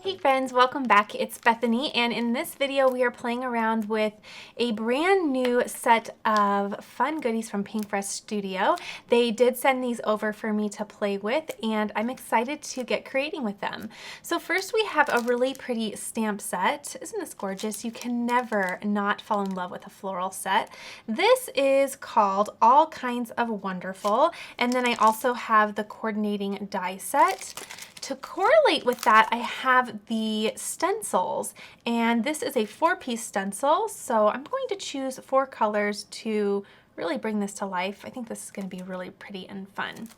Hey friends, welcome back. It's Bethany, and in this video we are playing around with a brand new set of fun goodies from Pinkfresh Studio. They did send these over for me to play with, and I'm excited to get creating with them. So first we have a really pretty stamp set. Isn't this gorgeous? You can never not fall in love with a floral set. This is called All Kinds of Wonderful, and then I also have the coordinating die set. To correlate with that, I have the stencils, and this is a 4-piece stencil, so I'm going to choose 4 colors to really bring this to life. I think this is going to be really pretty and fun.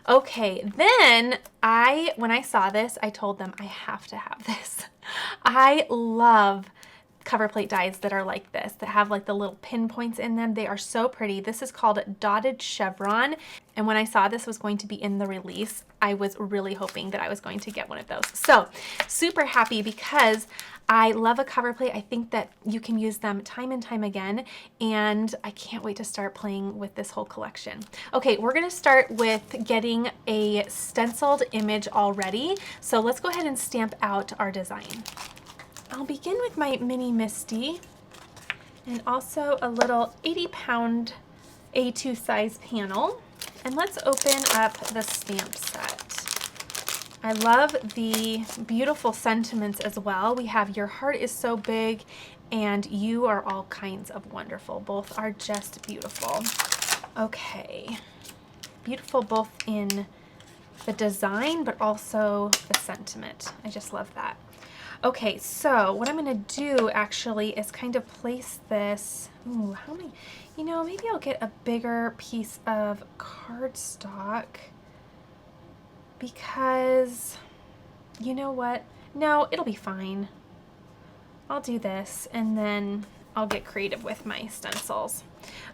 Okay, then when I saw this, I told them I have to have this. I love cover plate dies that are like this, that have like the little pinpoints in them. They are so pretty. This is called Dotted Chevron. And when I saw this was going to be in the release, I was really hoping that I was going to get one of those. So super happy because I love a cover plate. I think that you can use them time and time again, and I can't wait to start playing with this whole collection. Okay, we're gonna start with getting a stenciled image already. So let's go ahead and stamp out our design. I'll begin with my mini Misti and also a little 80-pound A2 size panel. And let's open up the stamp set. I love the beautiful sentiments as well. We have your heart is so big and you are all kinds of wonderful. Both are just beautiful. Okay, beautiful both in the design but also the sentiment. I just love that. Okay, so what I'm gonna do actually is kind of place this, ooh, how many, maybe I'll get a bigger piece of cardstock because, you know what? No, it'll be fine. I'll do this and then I'll get creative with my stencils.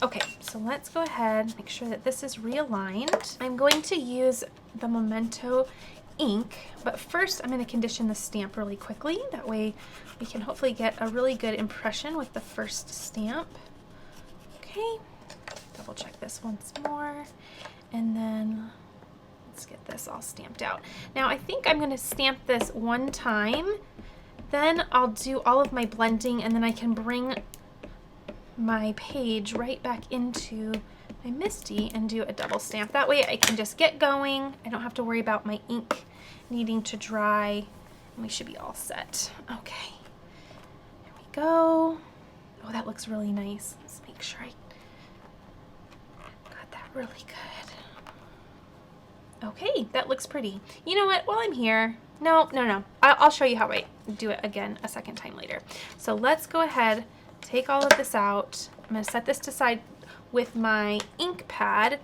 Okay, so let's go ahead, make sure that this is realigned. I'm going to use the Memento ink, but first I'm going to condition the stamp really quickly. That way we can hopefully get a really good impression with the first stamp. Okay, double check this once more, and then let's get this all stamped out. Now I think I'm going to stamp this one time, then I'll do all of my blending, and then I can bring my page right back into my Misti and do a double stamp. That way I can just get going. I don't have to worry about my ink needing to dry, and we should be all set. Okay, there we go. Oh, that looks really nice. Let's make sure I got that really good. Okay, that looks pretty. You know what, while I'm here, no. I'll show you how I do it again a second time later. So let's go ahead, take all of this out. I'm gonna set this to side with my ink pad,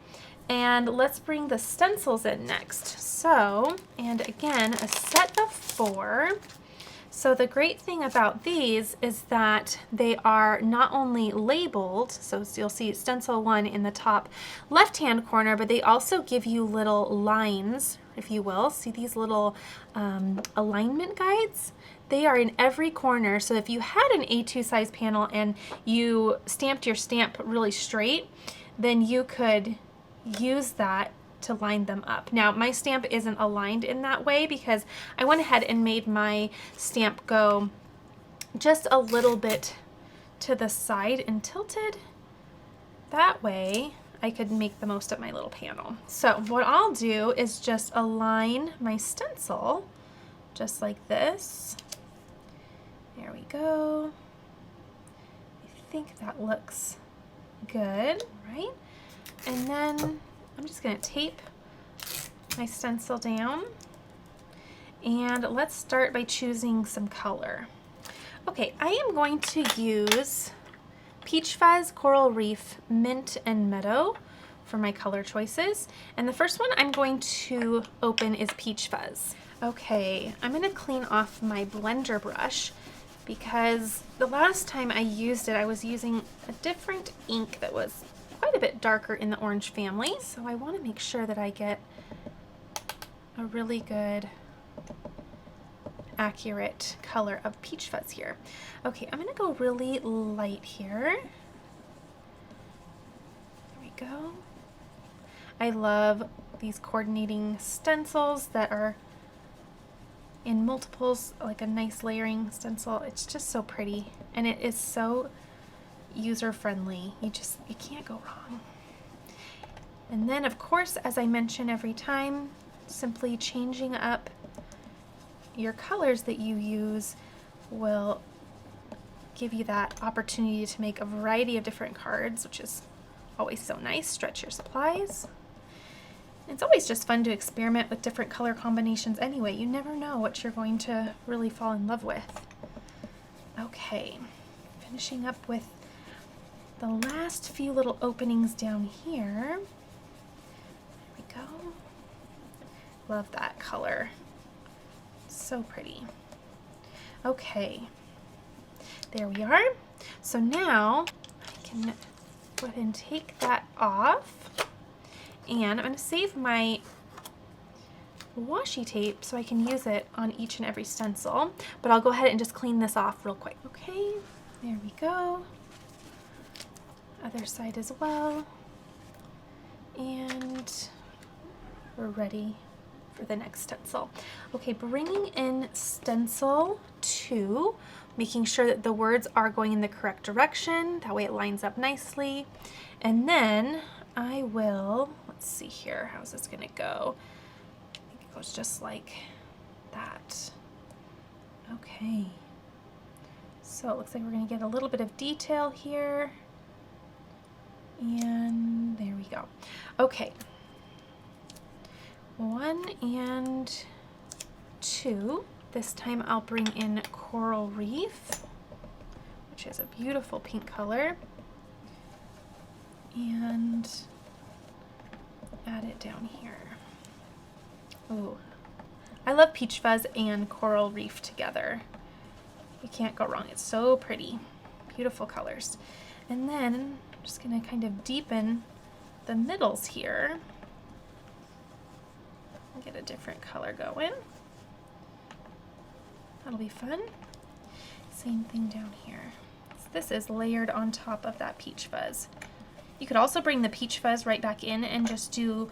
and let's bring the stencils in next. So, and again, a set of 4. So the great thing about these is that they are not only labeled, so you'll see stencil 1 in the top left-hand corner, but they also give you little lines, if you will. See these little alignment guides? They are in every corner, so if you had an A2 size panel and you stamped your stamp really straight, then you could use that to line them up. Now my stamp isn't aligned in that way because I went ahead and made my stamp go just a little bit to the side and tilted. That way I could make the most of my little panel. So what I'll do is just align my stencil just like this. There we go. I think that looks good, right? And then I'm just gonna tape my stencil down, and let's start by choosing some color. Okay, I am going to use Peach Fuzz, Coral Reef, Mint, and Meadow for my color choices. And the first one I'm going to open is Peach Fuzz. Okay, I'm gonna clean off my blender brush because the last time I used it, I was using a different ink that was quite a bit darker in the orange family. So I want to make sure that I get a really good, accurate color of Peach Fuzz here. Okay, I'm going to go really light here. There we go. I love these coordinating stencils that are in multiples, like a nice layering stencil. It's just so pretty, and it is so user-friendly. You can't go wrong. And then, of course, as I mention every time, simply changing up your colors that you use will give you that opportunity to make a variety of different cards, which is always so nice. Stretch your supplies. It's always just fun to experiment with different color combinations anyway. You never know what you're going to really fall in love with. Okay, finishing up with the last few little openings down here. There we go. Love that color. So pretty. Okay, there we are. So now I can go ahead and take that off. And I'm going to save my washi tape so I can use it on each and every stencil. But I'll go ahead and just clean this off real quick. Okay, there we go. Other side as well. And we're ready for the next stencil. Okay, bringing in stencil 2, making sure that the words are going in the correct direction. That way it lines up nicely. And then I will, let's see here, how's this gonna go? I think it goes just like that. Okay. So it looks like we're gonna get a little bit of detail here. And there we go. Okay. 1 and 2. This time I'll bring in Coral Reef, which is a beautiful pink color, and add it down here. Ooh, I love Peach Fuzz and Coral Reef together. You can't go wrong. It's so pretty. Beautiful colors. And then I'm just gonna kind of deepen the middles here. Get a different color going. That'll be fun. Same thing down here. So this is layered on top of that Peach Fuzz. You could also bring the Peach Fuzz right back in and just do,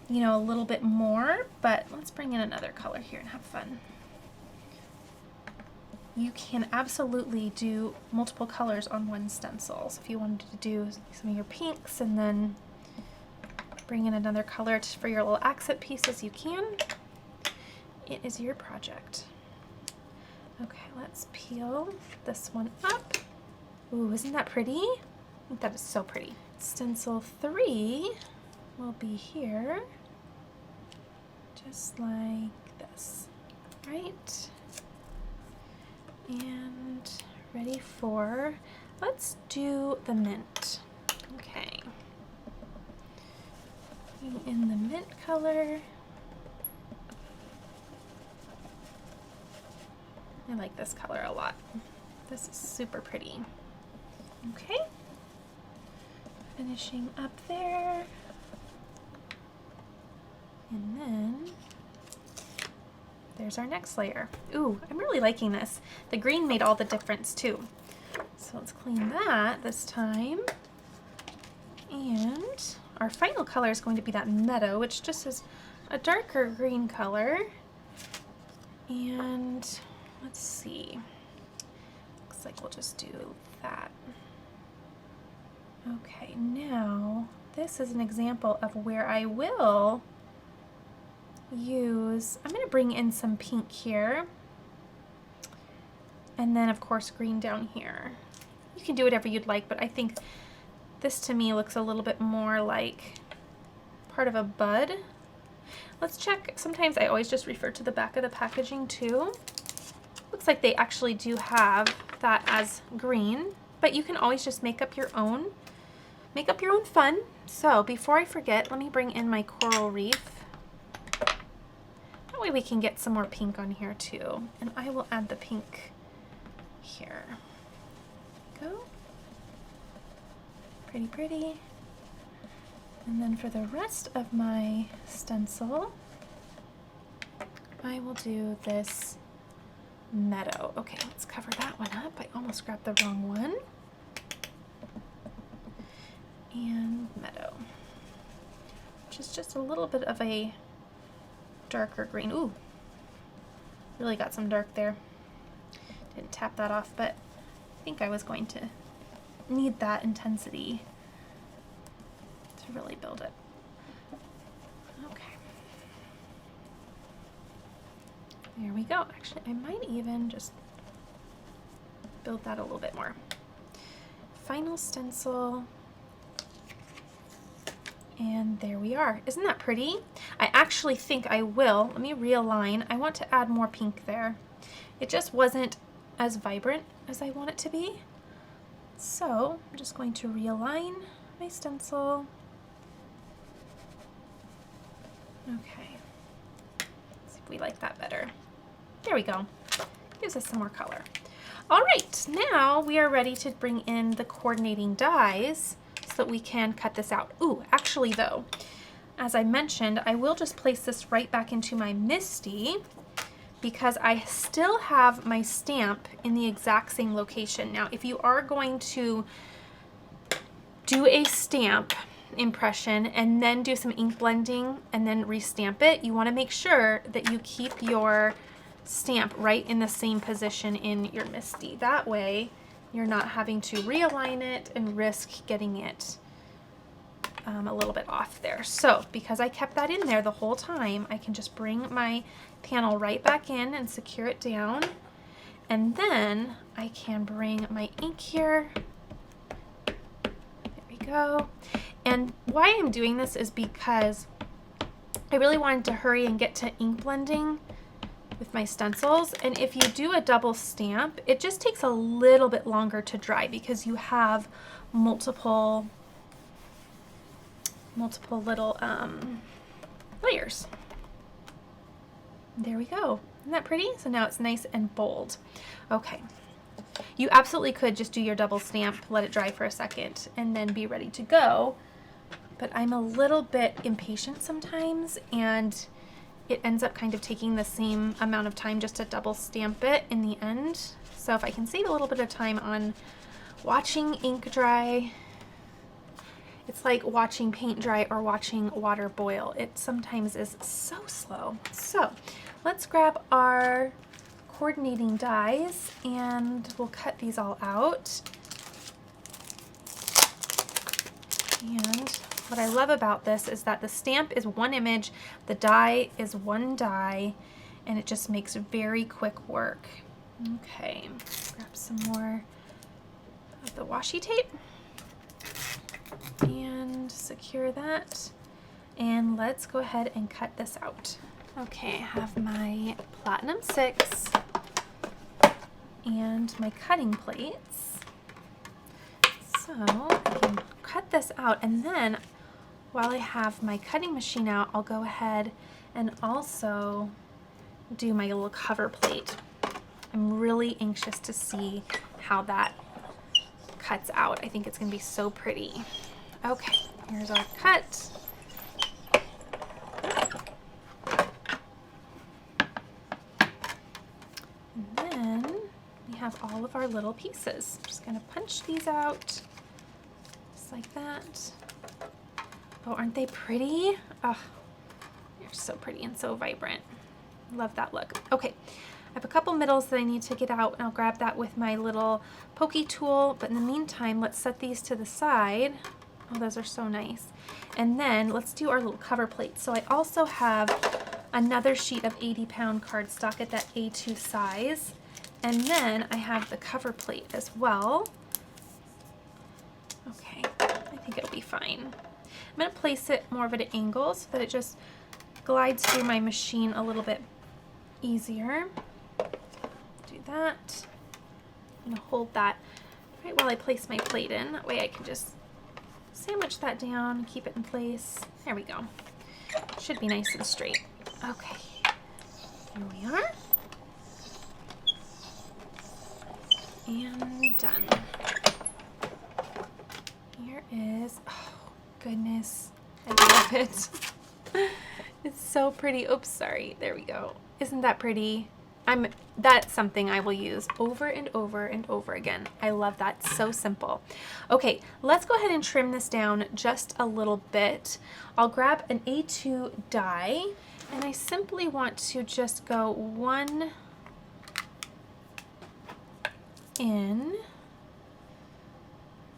you know, a little bit more, but let's bring in another color here and have fun. You can absolutely do multiple colors on one stencil. So if you wanted to do some of your pinks and then bring in another color for your little accent pieces, you can. It is your project. Okay, let's peel this one up. Ooh, isn't that pretty? I think that is so pretty. Stencil 3 will be here, just like this, right? And ready for, let's do the mint. Okay. In the mint color. I like this color a lot. This is super pretty. Okay. Finishing up there. And then there's our next layer. Ooh, I'm really liking this. The green made all the difference too. So let's clean that this time. And our final color is going to be that meadow, which just is a darker green color. And let's see. Looks like we'll just do that. Okay, now this is an example of where I will use, I'm going to bring in some pink here. And then of course green down here. You can do whatever you'd like, but I think this to me looks a little bit more like part of a bud. Let's check. Sometimes I always just refer to the back of the packaging too. Looks like they actually do have that as green, but you can always just make up your own fun. So before I forget, let me bring in my Coral Reef. That way we can get some more pink on here too. And I will add the pink here. Go. Pretty, pretty. And then for the rest of my stencil, I will do this meadow. Okay, let's cover that one up. I almost grabbed the wrong one. And meadow, which is just a little bit of a darker green. Ooh, Really got some dark there. Didn't tap that off, but I think I was going to need that intensity to really build it. Okay. There we go. Actually, I might even just build that a little bit more. Final stencil. And there we are. Isn't that pretty? I actually think I will. Let me realign. I want to add more pink there. It just wasn't as vibrant as I want it to be. So I'm just going to realign my stencil. Okay. Let's see if we like that better. There we go. Gives us some more color. All right, now we are ready to bring in the coordinating dies so that we can cut this out. Ooh, actually though, as I mentioned, I will just place this right back into my Misti because I still have my stamp in the exact same location. Now, if you are going to do a stamp impression and then do some ink blending and then restamp it, you want to make sure that you keep your stamp right in the same position in your Misti. That way you're not having to realign it and risk getting it a little bit off there. So because I kept that in there the whole time, I can just bring my panel right back in and secure it down, and then I can bring my ink here. There we go. And why I'm doing this is because I really wanted to hurry and get to ink blending with my stencils, and if you do a double stamp, it just takes a little bit longer to dry because you have multiple little layers. There we go. Isn't that pretty? So now it's nice and bold. Okay. You absolutely could just do your double stamp, let it dry for a second, and then be ready to go. But I'm a little bit impatient sometimes, and it ends up kind of taking the same amount of time just to double stamp it in the end. So if I can save a little bit of time on watching ink dry, it's like watching paint dry or watching water boil. It sometimes is so slow. So let's grab our coordinating dies and we'll cut these all out. And what I love about this is that the stamp is one image, the die is one die, and it just makes very quick work. Okay, grab some more of the washi tape and secure that. And let's go ahead and cut this out. Okay, I have my Platinum 6 and my cutting plates. So I can cut this out, and then while I have my cutting machine out, I'll go ahead and also do my little cover plate. I'm really anxious to see how that cuts out. I think it's gonna be so pretty. Okay, here's our cut. And then we have all of our little pieces. I'm just gonna punch these out, just like that. Oh, aren't they pretty? Oh, they're so pretty and so vibrant. Love that look. Okay, I have a couple middles that I need to get out, and I'll grab that with my little pokey tool. But in the meantime, let's set these to the side. Oh, those are so nice. And then let's do our little cover plate. So I also have another sheet of 80-pound cardstock at that A2 size. And then I have the cover plate as well. Okay, I think it'll be fine. I'm going to place it more of at an angle so that it just glides through my machine a little bit easier. Do that. I'm going to hold that right while I place my plate in. That way I can just sandwich that down and keep it in place. There we go. Should be nice and straight. Okay, here we are. And done. Here is, oh goodness, I love it. It's so pretty. Oops, sorry. There we go. Isn't that pretty? That's something I will use over and over and over again. I love that. It's so simple. Okay, let's go ahead and trim this down just a little bit. I'll grab an A2 die, and I simply want to just go one in.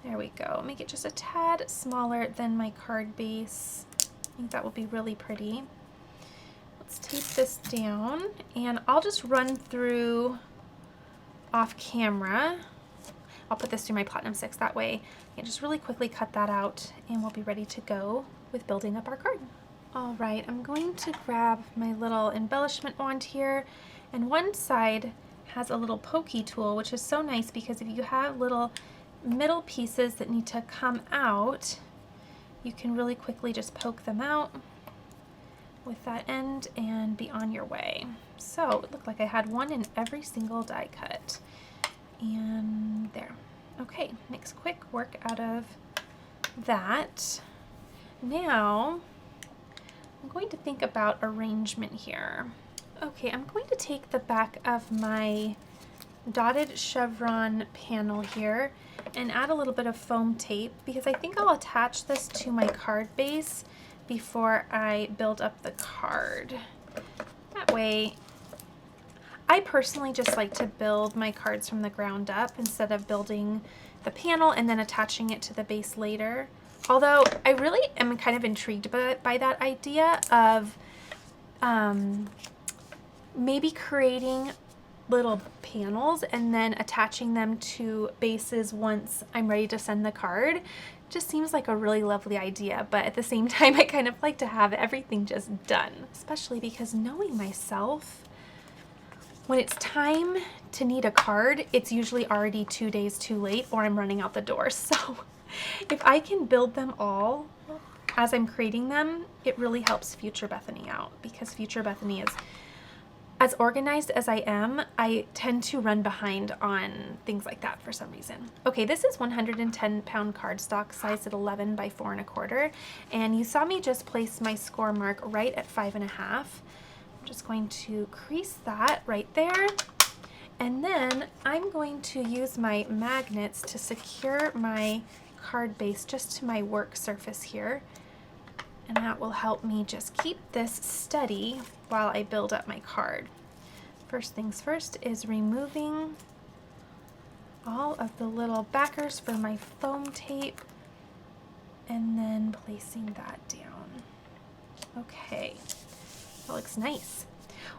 There we go. Make it just a tad smaller than my card base. I think that will be really pretty. Let's tape this down, and I'll just run through off camera. I'll put this through my Platinum 6, that way I can just really quickly cut that out and we'll be ready to go with building up our card. All right, I'm going to grab my little embellishment wand here, and one side has a little pokey tool, which is so nice because if you have little middle pieces that need to come out, you can really quickly just poke them out with that end and be on your way. So it looked like I had one in every single die cut. And there. Okay, makes quick work out of that. Now I'm going to think about arrangement here. Okay, I'm going to take the back of my dotted chevron panel here and add a little bit of foam tape because I think I'll attach this to my card base before I build up the card. That way, I personally just like to build my cards from the ground up instead of building the panel and then attaching it to the base later. Although I really am kind of intrigued by that idea of maybe creating little panels and then attaching them to bases once I'm ready to send the card. Just seems like a really lovely idea, but at the same time I kind of like to have everything just done, especially because knowing myself, when it's time to need a card, it's usually already 2 days too late or I'm running out the door. So if I can build them all as I'm creating them, it really helps future Bethany out, because future Bethany is, as organized as I am, I tend to run behind on things like that for some reason. Okay, this is 110-pound cardstock, sized at 11 by 4 1/4, and you saw me just place my score mark right at 5 1/2. I'm just going to crease that right there, and then I'm going to use my magnets to secure my card base just to my work surface here, and that will help me just keep this steady while I build up my card. First things first is removing all of the little backers for my foam tape and then placing that down. Okay, that looks nice.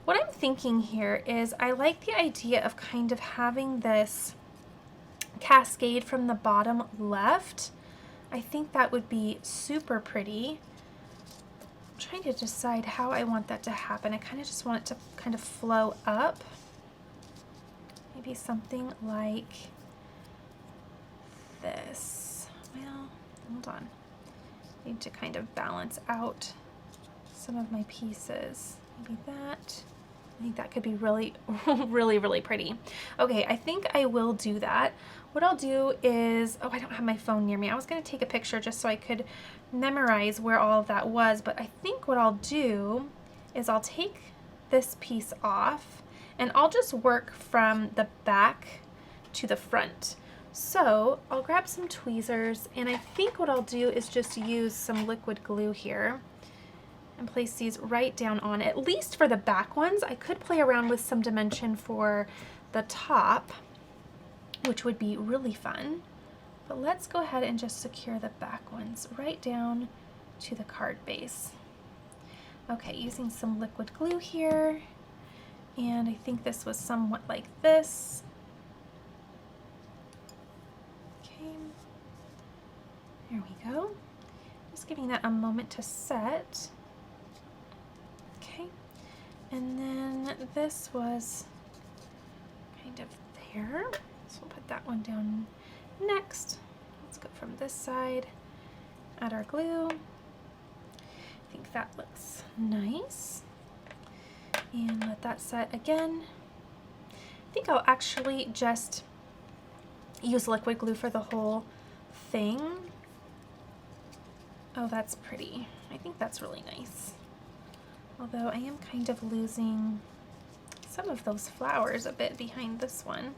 What I'm thinking here is I like the idea of kind of having this cascade from the bottom left. I think that would be super pretty. I'm trying to decide how I want that to happen. I kind of just want it to kind of flow up. Maybe something like this. Well, hold on. I need to kind of balance out some of my pieces. Maybe that. I think that could be really, really pretty. Okay, I think I will do that. What I'll do is, oh, I don't have my phone near me. I was going to take a picture just so I could memorize where all of that was, but I think what I'll do is I'll take this piece off and I'll just work from the back to the front. So I'll grab some tweezers, and I think what I'll do is just use some liquid glue here and place these right down on, at least for the back ones. I could play around with some dimension for the top, which would be really fun. But let's go ahead and just secure the back ones right down to the card base. Okay, using some liquid glue here, and I think this was somewhat like this. Okay, there we go. Just giving that a moment to set. Okay, and then this was kind of there, so we'll put that one down next. Let's go from this side, add our glue. I think that looks nice, and let that set again. I think I'll actually just use liquid glue for the whole thing. Oh, that's pretty. I think that's really nice. Although I am kind of losing some of those flowers a bit behind this one,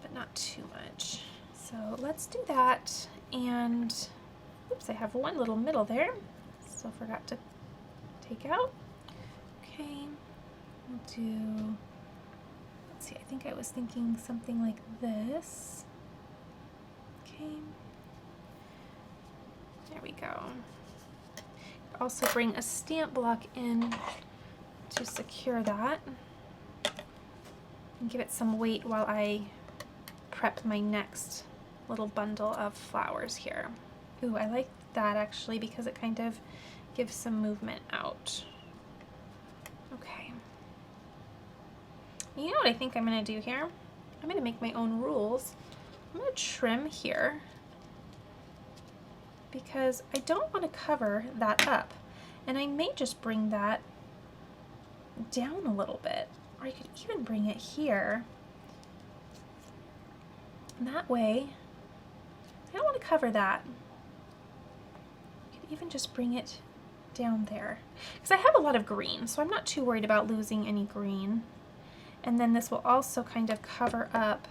but not too much. So let's do that, and oops, I have one little middle there. Still forgot to take out. Okay, we'll do, let's let's see, I think I was thinking something like this. Okay. There we go. Also bring a stamp block in to secure that. And give it some weight while I prep my next little bundle of flowers here. Ooh, I like that actually because it kind of gives some movement out. Okay. You know what I think I'm gonna do here? I'm gonna make my own rules. I'm gonna trim here because I don't want to cover that up. And I may just bring that down a little bit, or I could even bring it here. And that way, I don't want to cover that. I could even just bring it down there. Because I have a lot of green, so I'm not too worried about losing any green. And then this will also kind of cover up.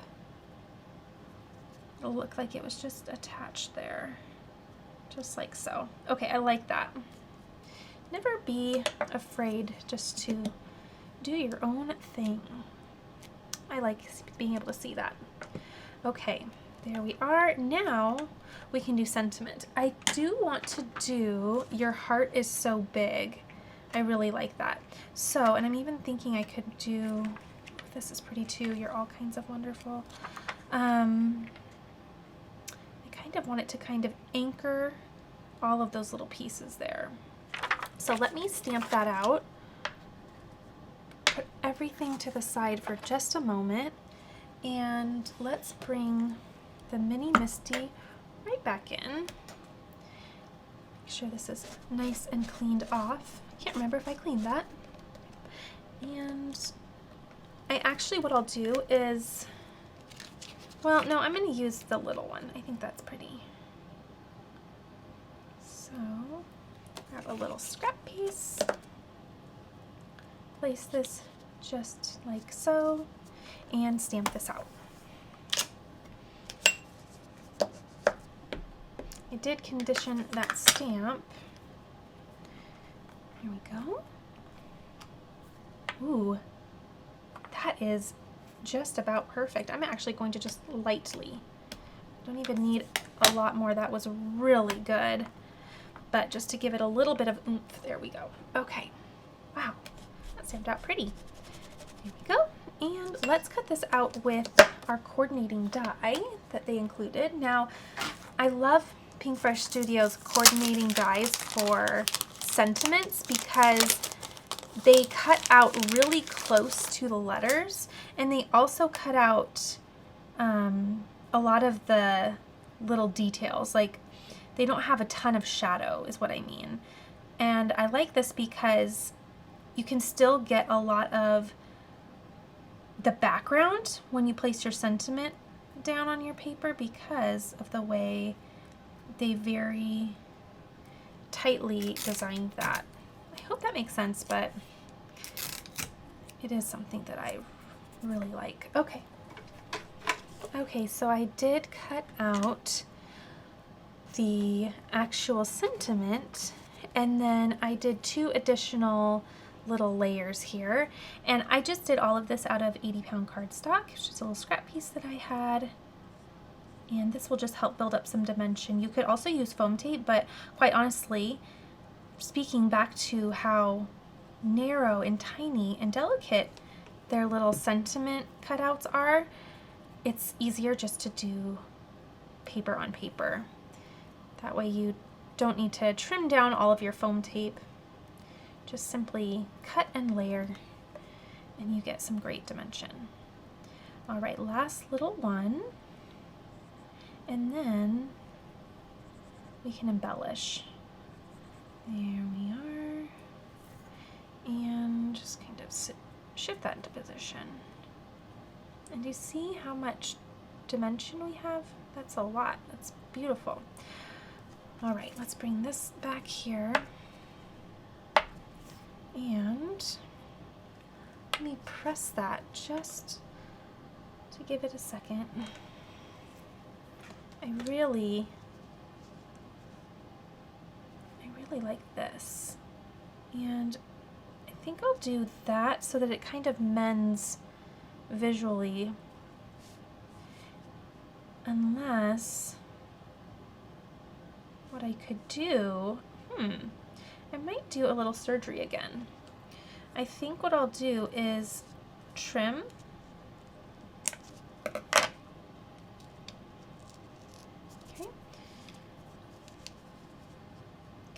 It'll look like it was just attached there. Just like so. Okay, I like that. Never be afraid just to do your own thing. I like being able to see that. Okay, there we are. Now we can do sentiment. I do want to do Your Heart Is So Big. I really like that. So, and I'm even thinking I could do, this is pretty too, You're All Kinds of Wonderful. I kind of want it to kind of anchor all of those little pieces there. So let me stamp that out. Put everything to the side for just a moment. And let's bring the mini Misti right back in. Make sure this is nice and cleaned off. I can't remember if I cleaned that. And I actually, what I'll do is, well, no, I'm going to use the little one. I think that's pretty. So, grab a little scrap piece. Place this just like so. And stamp this out. I did condition that stamp. Here we go. Ooh, that is just about perfect. I'm actually going to just lightly, don't even need a lot more. That was really good. But just to give it a little bit of oomph, there we go. Okay, wow, that stamped out pretty. Here we go. And let's cut this out with our coordinating die that they included. Now, I love Pinkfresh Studio's coordinating dies for sentiments because they cut out really close to the letters, and they also cut out a lot of the little details. Like, they don't have a ton of shadow is what I mean. And I like this because you can still get a lot of the background when you place your sentiment down on your paper because of the way they very tightly designed that. I hope that makes sense, but it is something that I really like. Okay. Okay, so I did cut out the actual sentiment, and then I did 2 additional little layers here, and I just did all of this out of 80-pound cardstock. It's just a little scrap piece that I had, and this will just help build up some dimension. You could also use foam tape, but quite honestly, speaking back to how narrow and tiny and delicate their little sentiment cutouts are, it's easier just to do paper on paper. That way you don't need to trim down all of your foam tape. Just simply cut and layer, and you get some great dimension. All right, last little one, and then we can embellish. There we are, and just kind of shift that into position. And you see how much dimension we have? That's a lot. That's beautiful. All right, let's bring this back here. And let me press that just to give it a second. I really like this. And I think I'll do that so that it kind of mends visually, unless what I could do, I might do a little surgery again. I think what I'll do is trim.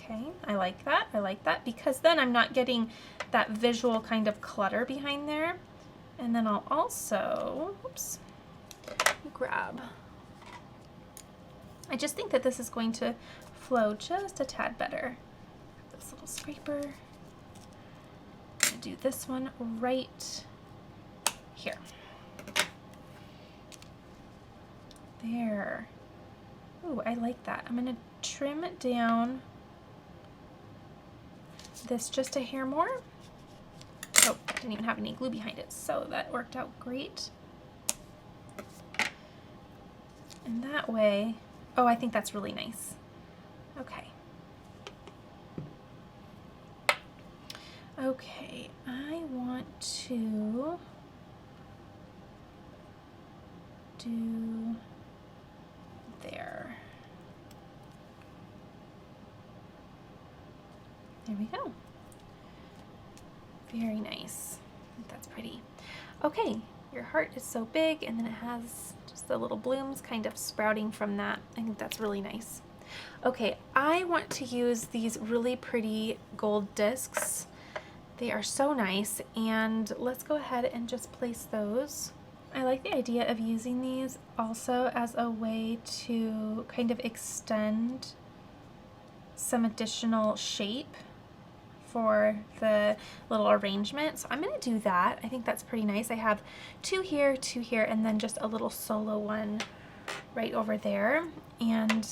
Okay, I like that. I like that because then I'm not getting that visual kind of clutter behind there. And then I'll also, oops, grab. I just think that this is going to flow just a tad better. This little scraper. I'm gonna do this one right here. There. Ooh, I like that. I'm gonna trim it down this just a hair more. Oh, I didn't even have any glue behind it, so that worked out great. And that way, oh, I think that's really nice. Okay. Okay, I want to do there. There we go. Very nice. I think that's pretty. Okay, your heart is so big, and then it has just the little blooms kind of sprouting from that. I think that's really nice. Okay, I want to use these really pretty gold discs. They are so nice, and let's go ahead and just place those. I like the idea of using these also as a way to kind of extend some additional shape for the little arrangement. So I'm going to do that. I think that's pretty nice. I have two here, and then just a little solo one right over there. And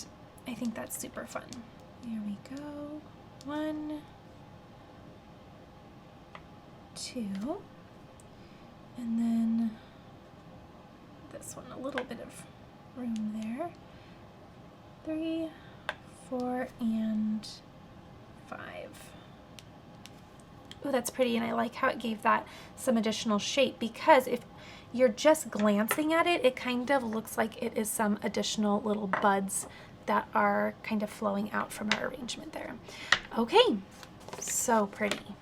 I think that's super fun. There we go. 1, 2, and then this one, a little bit of room there. 3, 4, and 5. Oh, that's pretty, and I like how it gave that some additional shape, because if you're just glancing at it, it kind of looks like it is some additional little buds that are kind of flowing out from our arrangement there. Okay, so pretty.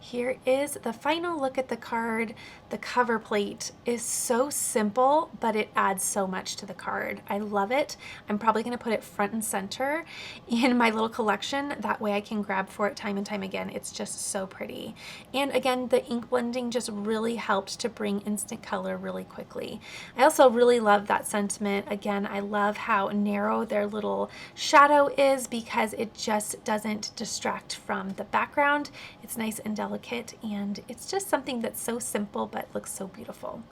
Here is the final look at the card. The cover plate is so simple, but it adds so much to the card. I love it. I'm probably going to put it front and center in my little collection. That way I can grab for it time and time again. It's just so pretty. And again, the ink blending just really helped to bring instant color really quickly. I also really love that sentiment. Again, I love how narrow their little shadow is, because it just doesn't distract from the background. It's nice and delicate, and it's just something that's so simple but looks so beautiful.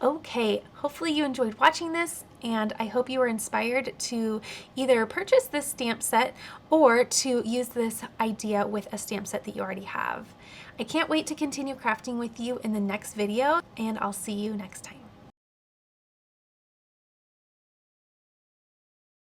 Okay, hopefully you enjoyed watching this, and I hope you were inspired to either purchase this stamp set or to use this idea with a stamp set that you already have. I can't wait to continue crafting with you in the next video, and I'll see you next time.